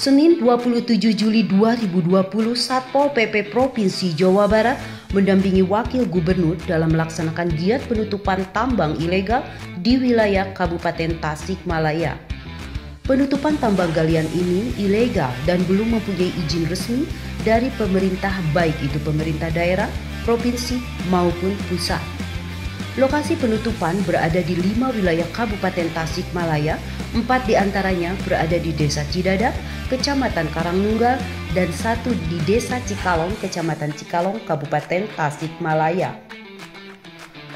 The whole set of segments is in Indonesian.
Senin 27 Juli 2020, Satpol PP Provinsi Jawa Barat mendampingi Wakil Gubernur dalam melaksanakan giat penutupan tambang ilegal di wilayah Kabupaten Tasikmalaya. Penutupan tambang galian ini ilegal dan belum mempunyai izin resmi dari pemerintah, baik itu pemerintah daerah, provinsi maupun pusat. Lokasi penutupan berada di 5 wilayah Kabupaten Tasikmalaya, 4 diantaranya berada di Desa Cidadap, Kecamatan Karangnunggal, dan 1 di Desa Cikalong, Kecamatan Cikalong, Kabupaten Tasikmalaya.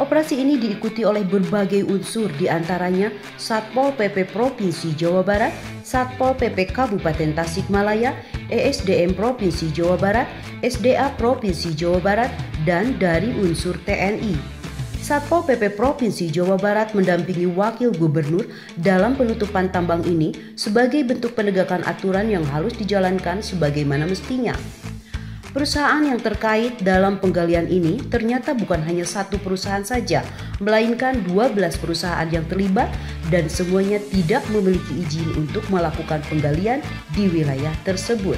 Operasi ini diikuti oleh berbagai unsur, diantaranya Satpol PP Provinsi Jawa Barat, Satpol PP Kabupaten Tasikmalaya, ESDM Provinsi Jawa Barat, SDA Provinsi Jawa Barat, dan dari unsur TNI. Satpol PP Provinsi Jawa Barat mendampingi Wakil Gubernur dalam penutupan tambang ini sebagai bentuk penegakan aturan yang harus dijalankan sebagaimana mestinya. Perusahaan yang terkait dalam penggalian ini ternyata bukan hanya satu perusahaan saja, melainkan 12 perusahaan yang terlibat dan semuanya tidak memiliki izin untuk melakukan penggalian di wilayah tersebut.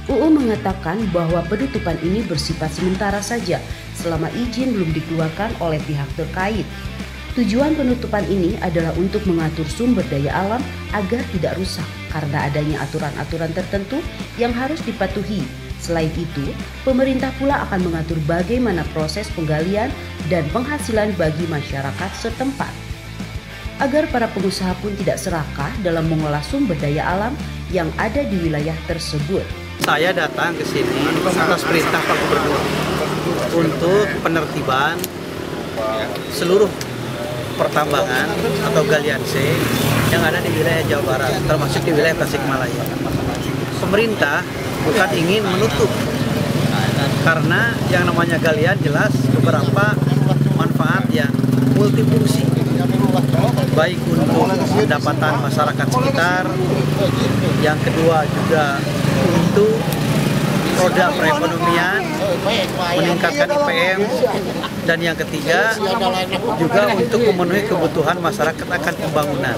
UU mengatakan bahwa penutupan ini bersifat sementara saja selama izin belum dikeluarkan oleh pihak terkait. Tujuan penutupan ini adalah untuk mengatur sumber daya alam agar tidak rusak karena adanya aturan-aturan tertentu yang harus dipatuhi. Selain itu, pemerintah pula akan mengatur bagaimana proses penggalian dan penghasilan bagi masyarakat setempat. Agar para pengusaha pun tidak serakah dalam mengolah sumber daya alam yang ada di wilayah tersebut. Saya datang ke sini atas perintah Pak Gubernur untuk penertiban seluruh pertambangan atau galian C yang ada di wilayah Jawa Barat, termasuk di wilayah Tasikmalaya. Pemerintah bukan ingin menutup, karena yang namanya galian jelas beberapa manfaat yang multifungsi, baik untuk pendapatan masyarakat sekitar, yang kedua juga untuk roda perekonomian, meningkatkan IPM, dan yang ketiga juga untuk memenuhi kebutuhan masyarakat akan pembangunan.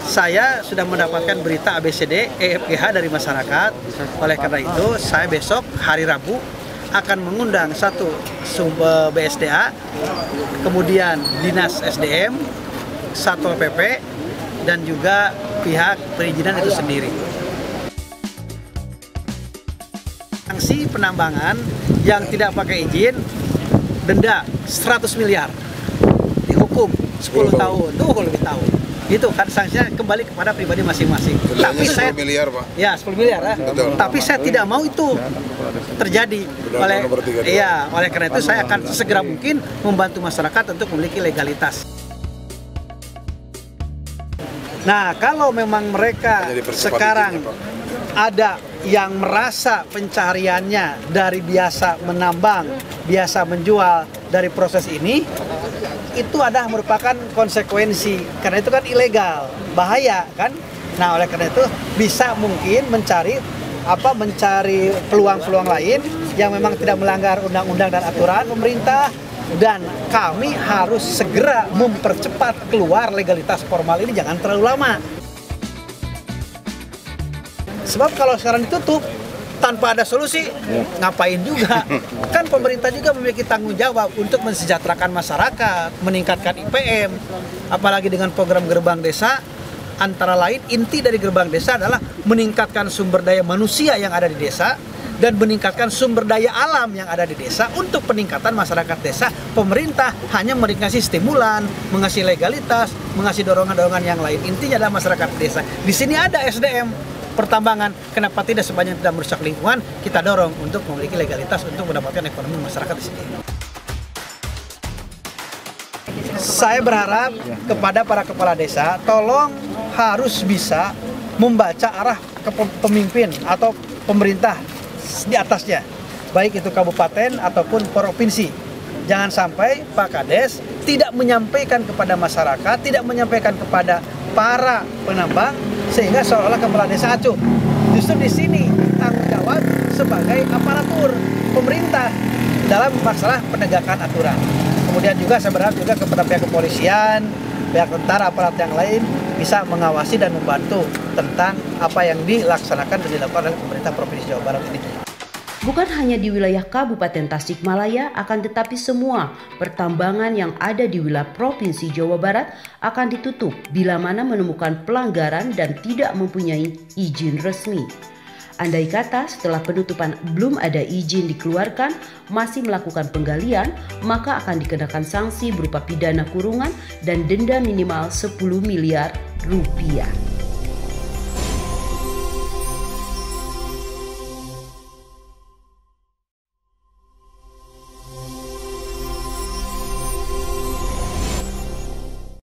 Saya sudah mendapatkan berita ABCD EFGH dari masyarakat. Oleh karena itu, saya besok hari Rabu akan mengundang satu sumber BSDA, kemudian Dinas SDM, Satpol PP, dan juga pihak perizinan itu sendiri. Sanksi penambangan yang tidak pakai izin, denda 100 miliar, dihukum 10 tahun, tunggu lebih tahun. Itu kan sanksinya kembali kepada pribadi masing-masing. Tapi 10 saya, miliar, Pak. Ya, 10 miliar ya. Tapi saya tidak mau itu terjadi. Oleh karena itu saya akan segera mungkin membantu masyarakat untuk memiliki legalitas. Nah, kalau memang mereka sekarang ada yang merasa pencariannya dari biasa menambang, biasa menjual dari proses ini, itu adalah merupakan konsekuensi, karena itu kan ilegal, bahaya kan. Nah, oleh karena itu bisa mungkin mencari peluang-peluang lain yang memang tidak melanggar undang-undang dan aturan pemerintah, dan kami harus segera mempercepat keluar legalitas formal ini, jangan terlalu lama. Sebab kalau sekarang ditutup tanpa ada solusi, ngapain juga? Kan pemerintah juga memiliki tanggung jawab untuk mensejahterakan masyarakat, meningkatkan IPM, apalagi dengan program gerbang desa. Antara lain inti dari gerbang desa adalah meningkatkan sumber daya manusia yang ada di desa dan meningkatkan sumber daya alam yang ada di desa. Untuk peningkatan masyarakat desa, pemerintah hanya mengasih stimulan, mengasih legalitas, mengasih dorongan-dorongan yang lain. Intinya adalah masyarakat desa. Di sini ada SDM pertambangan, kenapa tidak sebanyak tidak merusak lingkungan, kita dorong untuk memiliki legalitas untuk mendapatkan ekonomi masyarakat di sini. Saya berharap kepada para kepala desa, tolong harus bisa membaca arah pemimpin atau pemerintah di atasnya, baik itu kabupaten ataupun provinsi. Jangan sampai Pak Kades tidak menyampaikan kepada masyarakat, tidak menyampaikan kepada para penambang, sehingga seolah-olah kepala desa acuh. Justru di sini tanggung jawab sebagai aparatur pemerintah dalam masalah penegakan aturan. Kemudian juga saya berharap juga kepada pihak kepolisian, pihak tentara, aparat yang lain bisa mengawasi dan membantu tentang apa yang dilaksanakan dan dilakukan oleh pemerintah Provinsi Jawa Barat ini. Bukan hanya di wilayah Kabupaten Tasikmalaya, akan tetapi semua pertambangan yang ada di wilayah Provinsi Jawa Barat akan ditutup bila mana menemukan pelanggaran dan tidak mempunyai izin resmi. Andai kata setelah penutupan belum ada izin dikeluarkan, masih melakukan penggalian, maka akan dikenakan sanksi berupa pidana kurungan dan denda minimal 10 miliar rupiah.